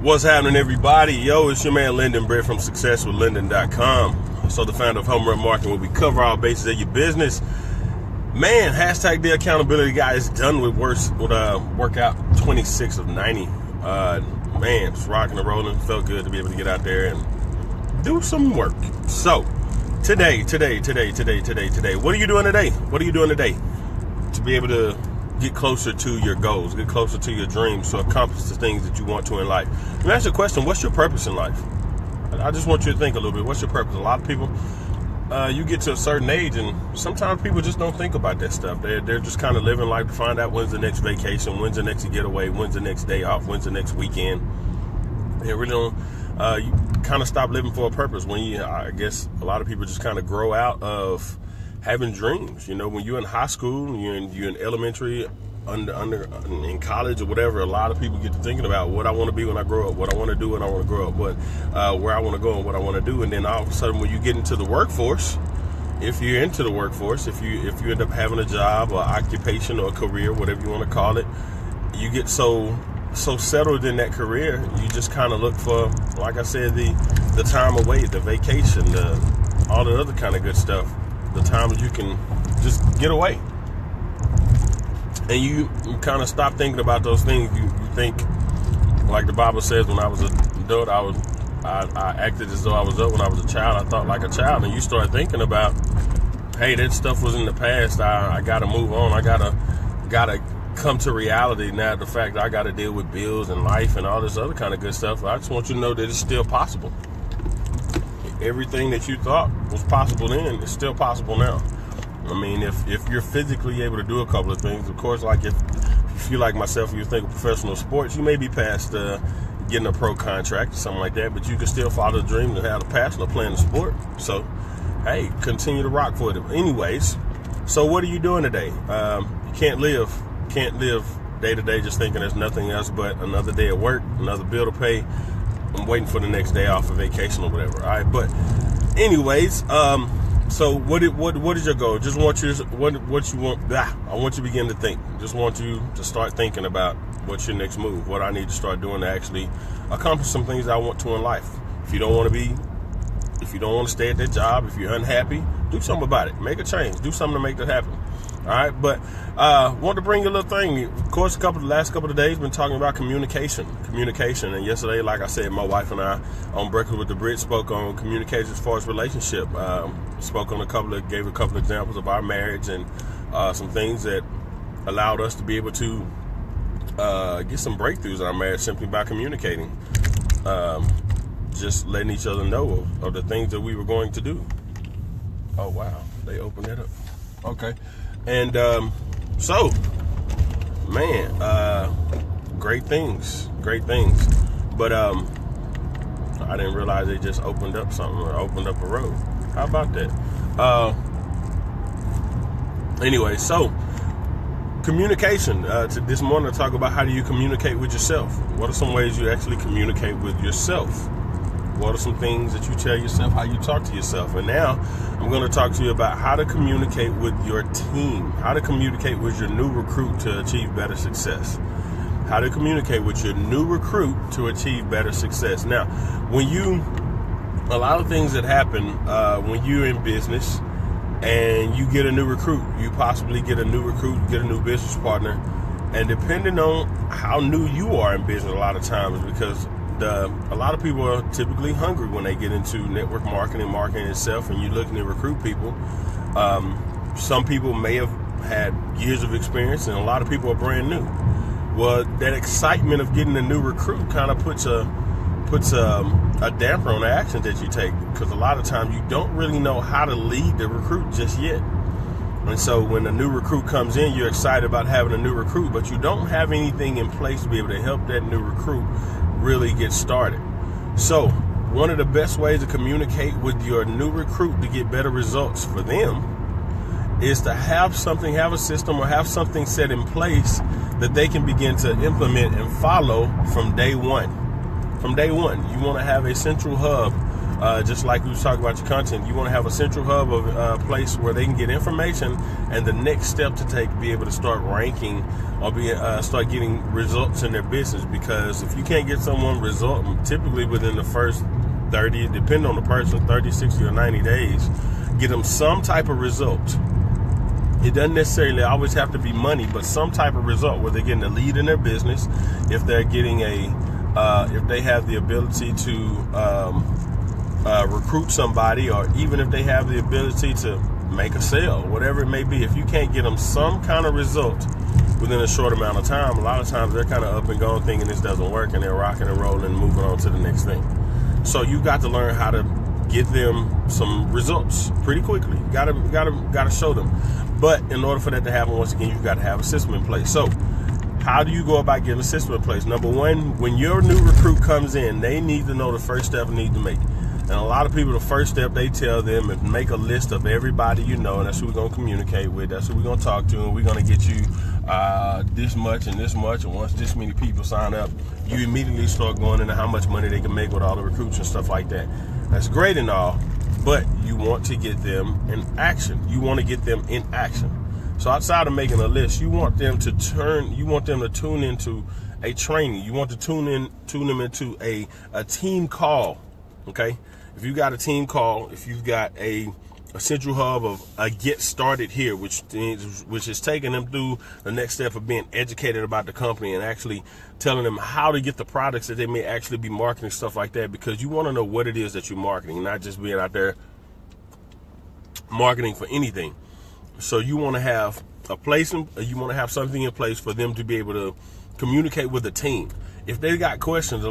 What's happening, everybody? Yo, it's your man Lyndon Britt from SuccessWithLyndon.com. So the founder of Home Run Marketing, where we cover all bases of your business. Man, hashtag the accountability guy is done with workout 26 of 90. Man, it's rocking and rolling. Felt good to be able to get out there and do some work. So today, what are you doing today? What are you doing today to be able to get closer to your goals, get closer to your dreams, to accomplish the things that you want to in life? Let me ask you a question. What's your purpose in life? I just want you to think a little bit. What's your purpose? A lot of people, you get to a certain age, and sometimes people just don't think about that stuff. They're just kind of living life to find out when's the next vacation, when's the next getaway, when's the next day off, when's the next weekend. They really don't. You kind of stop living for a purpose when I guess a lot of people just kind of grow out of having dreams. You know, when you're in high school, you're in elementary, in college or whatever, a lot of people get to thinking about what I want to be when I grow up, what I want to do when I want to grow up, where I want to go and what I want to do. And then all of a sudden, when you get into the workforce, if you're into the workforce, if you end up having a job or occupation or a career, whatever you want to call it, you get so settled in that career, you just kind of look for, like I said, the time away, the vacation, all the other kind of good stuff. The times you can just get away, and you kind of stop thinking about those things. You think, like the Bible says, when I was an adult, I acted as though I was up. When I was a child, I thought like a child. And you start thinking about, hey, that stuff was in the past. I got to move on. I gotta come to reality now. The fact that I got to deal with bills and life and all this other kind of good stuff. I just want you to know that it's still possible. Everything that you thought was possible then is still possible now. I mean, if you're physically able to do a couple of things, of course, like if you like myself and you think of professional sports, you may be past getting a pro contract or something like that, but you can still follow the dream and have the passion of playing the sport. So, hey, continue to rock for it. Anyways, so what are you doing today? You can't live day to day just thinking there's nothing else but another day at work, another bill to pay. I'm waiting for the next day off of vacation or whatever. All right, but anyways, so what is your goal? Just want you what you want. I want you to begin to think. Just want you to start thinking about what's your next move. What I need to start doing to actually accomplish some things I want to in life. If you don't want to stay at that job, if you're unhappy, do something about it. Make a change. Do something to make that happen. All right, but want to bring you a little thing. Of course, the last couple of days been talking about communication. And yesterday, like I said, my wife and I on Breakfast with the Brit spoke on communication as far as relationship. Spoke on gave a couple of examples of our marriage and some things that allowed us to be able to get some breakthroughs in our marriage simply by communicating. Just letting each other know of the things that we were going to do. Oh wow, they opened that up. Okay. And so, man, great things. But I didn't realize they just opened up something or opened up a road. How about that? Anyway, so communication. This morning I talk about how do you communicate with yourself. What are some ways you actually communicate with yourself? What are some things that you tell yourself, how you talk to yourself? And now I'm going to talk to you about how to communicate with your team, how to communicate with your new recruit to achieve better success. How to communicate with your new recruit to achieve better success. Now, a lot of things that happen when you're in business and you get a new recruit, you possibly get a new recruit, get a new business partner. And depending on how new you are in business, a lot of times, because a lot of people are typically hungry when they get into network marketing itself, and you're looking to recruit people. Some people may have had years of experience, and a lot of people are brand new. Well, that excitement of getting a new recruit kind of puts a damper on the action that you take, because a lot of times you don't really know how to lead the recruit just yet. And so when a new recruit comes in, you're excited about having a new recruit, but you don't have anything in place to be able to help that new recruit really get started. So one of the best ways to communicate with your new recruit to get better results for them is to have a system or have something set in place that they can begin to implement and follow from day one. You want to have a central hub Just like we was talking about your content, you want to have a central hub of a place where they can get information and the next step to take to be able to start ranking or start getting results in their business. Because if you can't get someone result, typically within the first 30, depending on the person, 30, 60, or 90 days, get them some type of result. It doesn't necessarily always have to be money, but some type of result where they're getting a lead in their business. If they're getting if they have the ability to recruit somebody, or even if they have the ability to make a sale, whatever it may be. If you can't get them some kind of result within a short amount of time, a lot of times they're kind of up and going thinking this doesn't work, and they're rocking and rolling and moving on to the next thing. So you got to learn how to get them some results pretty quickly. Gotta show them. But in order for that to happen, once again, you've got to have a system in place. So how do you go about getting a system in place? Number one, when your new recruit comes in, they need to know the first step they need to make. And a lot of people, the first step they tell them is make a list of everybody you know, and that's who we're going to communicate with. That's who we're going to talk to, and we're going to get you this much and this much. And once this many people sign up, you immediately start going into how much money they can make with all the recruits and stuff like that. That's great and all, but you want to get them in action. You want to get them in action. So outside of making a list, you want them to tune into a training. You want to tune them into a team call. Okay, if you got a team call, if you've got a central hub of a get started here, which is taking them through the next step of being educated about the company and actually telling them how to get the products that they may actually be marketing, stuff like that, because you want to know what it is that you're marketing, not just being out there marketing for anything. So you want to have a place, you want to have something in place for them to be able to communicate with the team. If they got questions,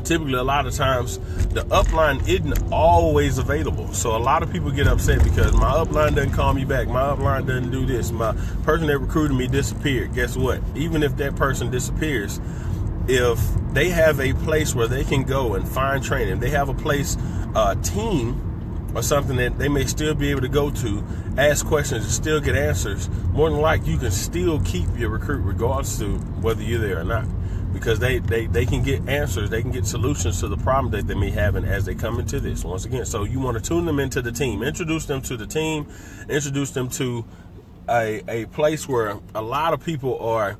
typically a lot of times the upline isn't always available. So a lot of people get upset because my upline doesn't call me back, my upline doesn't do this, my person that recruited me disappeared. Guess what? Even if that person disappears, if they have a place where they can go and find training, they have a place, team or something that they may still be able to go to, ask questions and still get answers, more than likely you can still keep your recruit regardless to whether you're there or not. Because they can get answers, they can get solutions to the problem that they may have as they come into this. Once again, so you want to tune them into the team, introduce them to the team, introduce them to a place where a lot of people are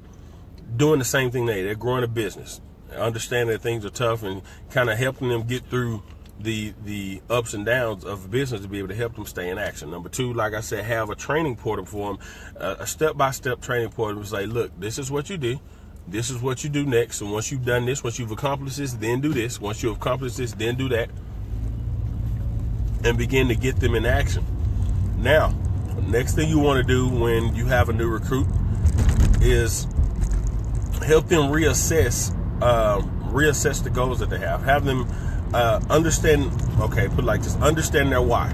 doing the same thing. They're growing a business, understanding that things are tough, and kind of helping them get through the ups and downs of the business to be able to help them stay in action. Number two, like I said, have a training portal for them, a step-by-step training portal to say, look, this is what you do. This is what you do next. And once you've done this, once you've accomplished this, then do this. Once you've accomplished this, then do that. And begin to get them in action. Now, next thing you want to do when you have a new recruit is help them reassess the goals that they have. Have them understand their why.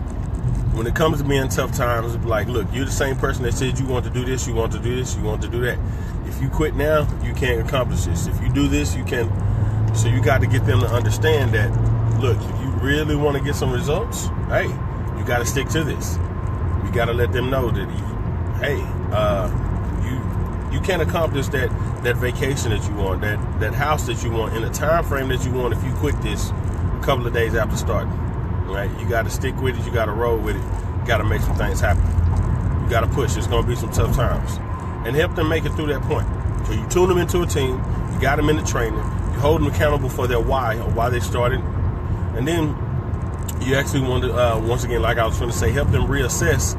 When it comes to being tough times, it's like, look, you're the same person that said you want to do this, you want to do this, you want to do that. If you quit now, you can't accomplish this. If you do this, you can. So you got to get them to understand that, look, if you really want to get some results, hey, you got to stick to this. You got to let them know that, hey, you can't accomplish that vacation that you want, that house that you want in the time frame that you want if you quit this a couple of days after starting. Right? You got to stick with it. You got to roll with it. You got to make some things happen. You got to push. It's going to be some tough times. And help them make it through that point. So you tune them into a team. You got them in the training. You hold them accountable for their why, or why they started. And then you actually want to, once again, like I was going to say, help them reassess,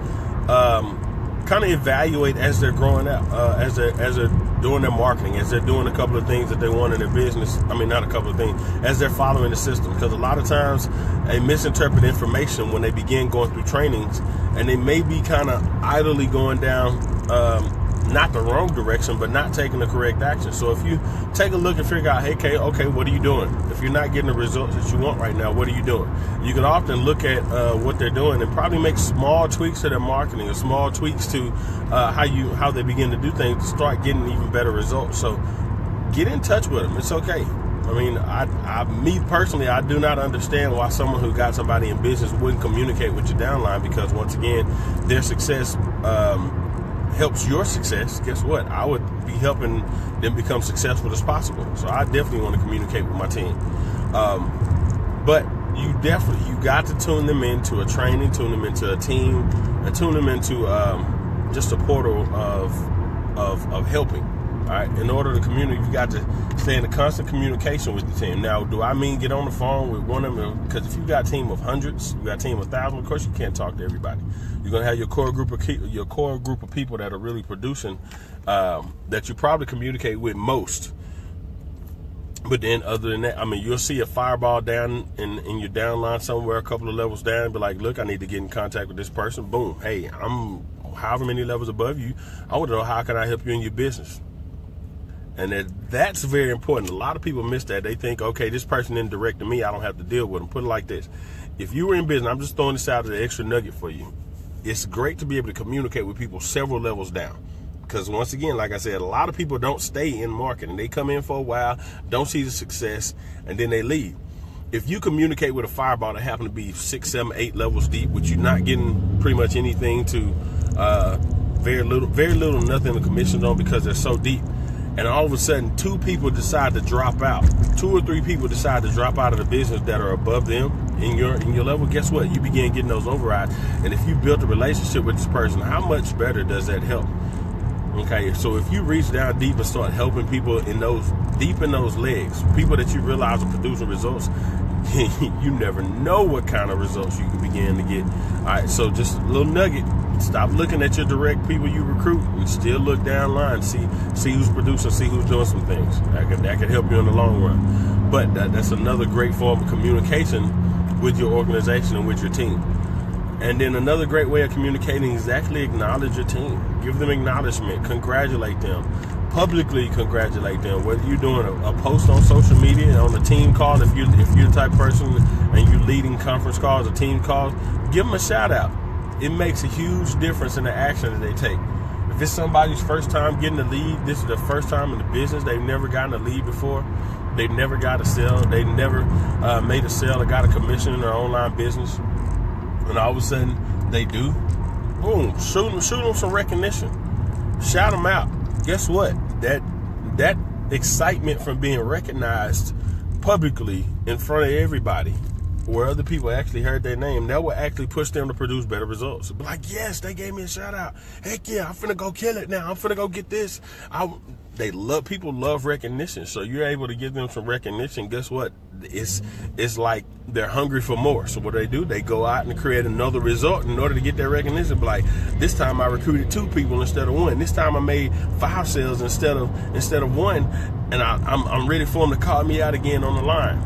kind of evaluate as they're growing out, as they're doing their marketing, as they're doing a couple of things that they want in their business. I mean, not a couple of things, as they're following the system. Because a lot of times they misinterpret information when they begin going through trainings, and they may be kind of idly going down, not the wrong direction, but not taking the correct action. So if you take a look and figure out, hey, okay, what are you doing? If you're not getting the results that you want right now, what are you doing? You can often look at what they're doing and probably make small tweaks to their marketing, or small tweaks to how they begin to do things to start getting even better results. So get in touch with them. It's okay. I mean, me personally, I do not understand why someone who got somebody in business wouldn't communicate with your downline, because once again, their success helps your success. Guess what? I would be helping them become successful as possible. So I definitely want to communicate with my team. But you got to tune them into a training, tune them into a team, and tune them into just a portal of helping. All right, in order to communicate, you got to stay in a constant communication with the team. Now, do I mean get on the phone with one of them? Because if you got a team of hundreds, you got a team of thousands, of course you can't talk to everybody. You're gonna have your core group of people that are really producing, that you probably communicate with most. But then, other than that, I mean, you'll see a fireball down in your downline somewhere, a couple of levels down, and be like, look, I need to get in contact with this person. Boom, hey, I'm however many levels above you. I want to know, how can I help you in your business? And that's very important. A lot of people miss that. They think, okay, this person didn't direct to me, I don't have to deal with them. Put it like this. If you were in business, I'm just throwing this out as an extra nugget for you. It's great to be able to communicate with people several levels down. Because once again, like I said, a lot of people don't stay in marketing. They come in for a while, don't see the success, and then they leave. If you communicate with a fireball that happen to be 6, 7, 8 levels deep, which you're not getting pretty much anything to, very little, nothing to commission on because they're so deep, and all of a sudden 2 people decide to drop out, 2 or 3 people decide to drop out of the business that are above them in your level, guess what? You begin getting those overrides. And if you build a relationship with this person, how much better does that help? Okay, so if you reach down deep and start helping people deep in those legs, people that you realize are producing results, you never know what kind of results you can begin to get. All right, so just a little nugget. Stop looking at your direct people you recruit and still look down line, see who's producing, see who's doing some things. That can help you in the long run. But that's another great form of communication with your organization and with your team. And then another great way of communicating is actually acknowledge your team. Give them acknowledgement. Congratulate them. Publicly congratulate them. Whether you're doing a post on social media, on a team call, if you're the type of person and you're leading conference calls or team calls, give them a shout out. It makes a huge difference in the action that they take. If it's somebody's first time getting a lead, this is the first time in the business, they've never gotten a lead before, they've never got a sale, they've never made a sale or got a commission in their online business, and all of a sudden they do, boom, shoot them some recognition, shout them out. Guess what? That excitement from being recognized publicly in front of everybody, where other people actually heard their name, that will actually push them to produce better results. Be like, yes, they gave me a shout out. Heck yeah, I'm finna go kill it now. I'm finna go get this. People love recognition. So you're able to give them some recognition. Guess what? It's like they're hungry for more. So what do? They go out and create another result in order to get their recognition. Be like, this time I recruited 2 people instead of 1. This time I made 5 sales instead of 1. And I'm ready for them to call me out again on the line.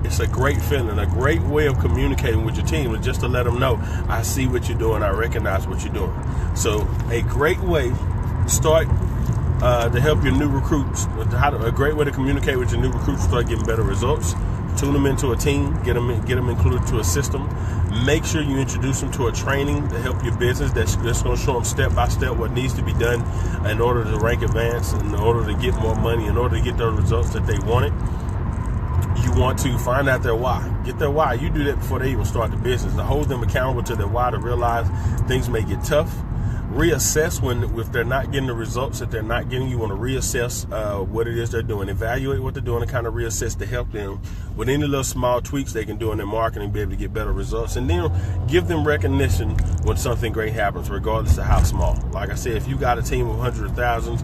It's a great feeling, a great way of communicating with your team, and just to let them know, I see what you're doing, I recognize what you're doing. So a great way to start to help your new recruits, a great way to communicate with your new recruits, start getting better results. Tune them into a team, get them included to a system. Make sure you introduce them to a training to help your business that's going to show them step by step what needs to be done in order to rank advance, in order to get more money, in order to get those results that they wanted. You want to find out their why. Get their why. You do that before they even start the business. To hold them accountable to their why, to realize things may get tough. Reassess if they're not getting the results that they're not getting. You want to reassess what it is they're doing. Evaluate what they're doing and kind of reassess to help them with any little small tweaks they can do in their marketing, be able to get better results. And then give them recognition when something great happens, regardless of how small. Like I said, if you got a team of hundreds of thousands,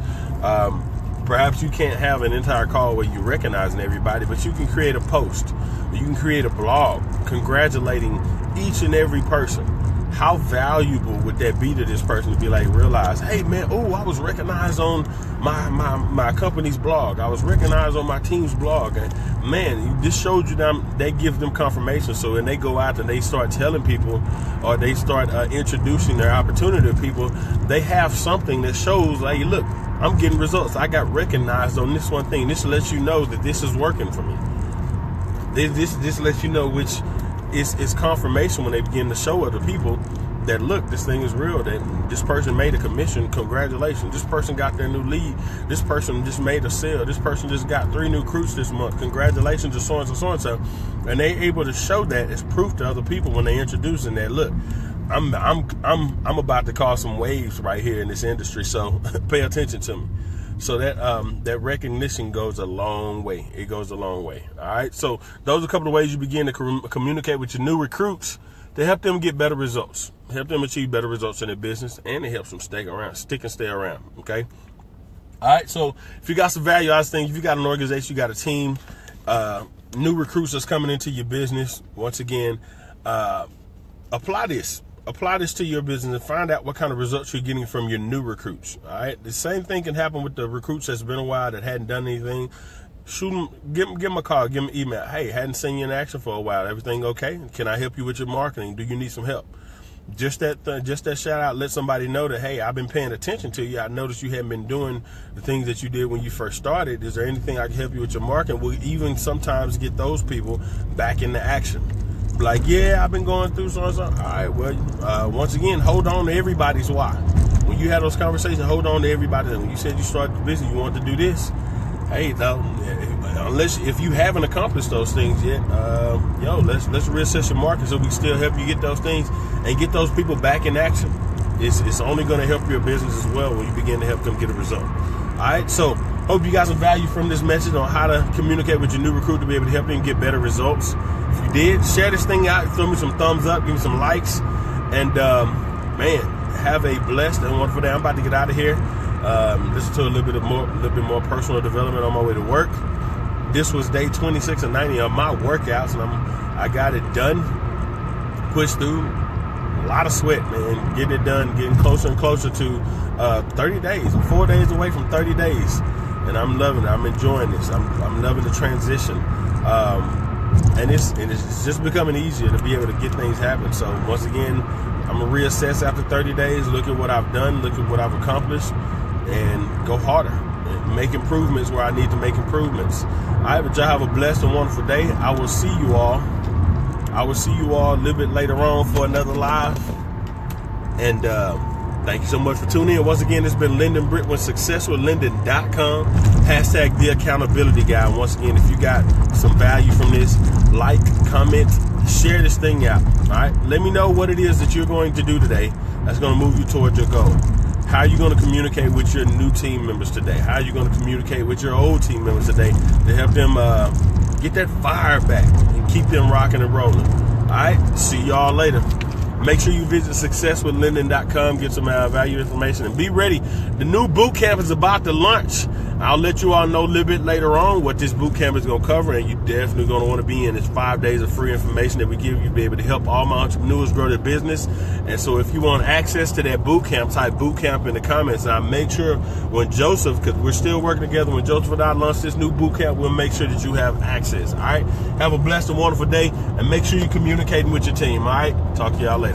perhaps you can't have an entire call where you're recognizing everybody, but you can create a post, or you can create a blog congratulating each and every person. How valuable would that be to this person to be like, realize, hey man, I was recognized on my company's blog. I was recognized on my team's blog. And man, this showed you them, they give them confirmation. So when they go out and they start telling people, or they start introducing their opportunity to people, they have something that shows, like, look, I'm getting results. I got recognized on this one thing. This lets you know that this is working for me. This lets you know, which is confirmation when they begin to show other people that, look, this thing is real, that this person made a commission. Congratulations. This person got their new lead. This person just made a sale. This person just got 3 new recruits this month. Congratulations to so and so, so and so. And they able to show that as proof to other people when they introduce and that, look, I'm about to cause some waves right here in this industry, so pay attention to me. So that that recognition goes a long way. It goes a long way. All right. So those are a couple of ways you begin to communicate with your new recruits to help them get better results, help them achieve better results in their business, and it helps them stick and stay around. Okay. All right. So if you got some value out of things, if you got an organization, you got a team, new recruits that's coming into your business, once again, apply this to your business and find out what kind of results you're getting from your new recruits. All right. The same thing can happen with the recruits that's been a while that hadn't done anything. Shoot them, give them a call, give them an email. Hey, hadn't seen you in action for a while. Everything okay? Can I help you with your marketing? Do you need some help? Just that shout out, let somebody know that, hey, I've been paying attention to you. I noticed you haven't been doing the things that you did when you first started. Is there anything I can help you with your marketing? We'll even sometimes get those people back into action. Like, yeah, I've been going through so and so. All right, well, once again, hold on to everybody's why. When you have those conversations, hold on to everybody. When you said you started the business, you wanted to do this. Hey, unless if you haven't accomplished those things yet, let's reassess your market so we can still help you get those things and get those people back in action. It's only going to help your business as well when you begin to help them get a result. All right, so hope you got some value from this message on how to communicate with your new recruit to be able to help them get better results. If you did, share this thing out, throw me some thumbs up, give me some likes, and man, have a blessed and wonderful day. I'm about to get out of here. Listen to a little bit more personal development on my way to work. This was day 26 of 90 of my workouts, and I got it done. Pushed through a lot of sweat, man. Getting it done, getting closer and closer to 30 days. I'm 4 days away from 30 days, and I'm loving it. I'm enjoying this. I'm loving the transition, and it's just becoming easier to be able to get things happen. So once again, I'm gonna reassess after 30 days. Look at what I've done. Look at what I've accomplished. And go harder and make improvements where I need to make improvements. All right, but y'all have a blessed and wonderful day. I will see you all a little bit later on for another live. And thank you so much for tuning in. Once again, it's been Lyndon Britt with SuccessWithLyndon.com. # The Accountability Guy. And once again, if you got some value from this, like, comment, share this thing out. All right, let me know what it is that you're going to do today that's going to move you towards your goal. How are you going to communicate with your new team members today? How are you going to communicate with your old team members today to help them get that fire back and keep them rocking and rolling? All right, see y'all later. Make sure you visit SuccessWithLyndon.com, get some value information, and be ready. The new boot camp is about to launch. I'll let you all know a little bit later on what this boot camp is going to cover, and you definitely going to want to be in. It's 5 days of free information that we give you to be able to help all my entrepreneurs grow their business. And so if you want access to that boot camp, type boot camp in the comments. And I'll make sure when Joseph, because we're still working together, when Joseph and I launch this new boot camp, we'll make sure that you have access. All right? Have a blessed and wonderful day, and make sure you're communicating with your team. All right? Talk to y'all later.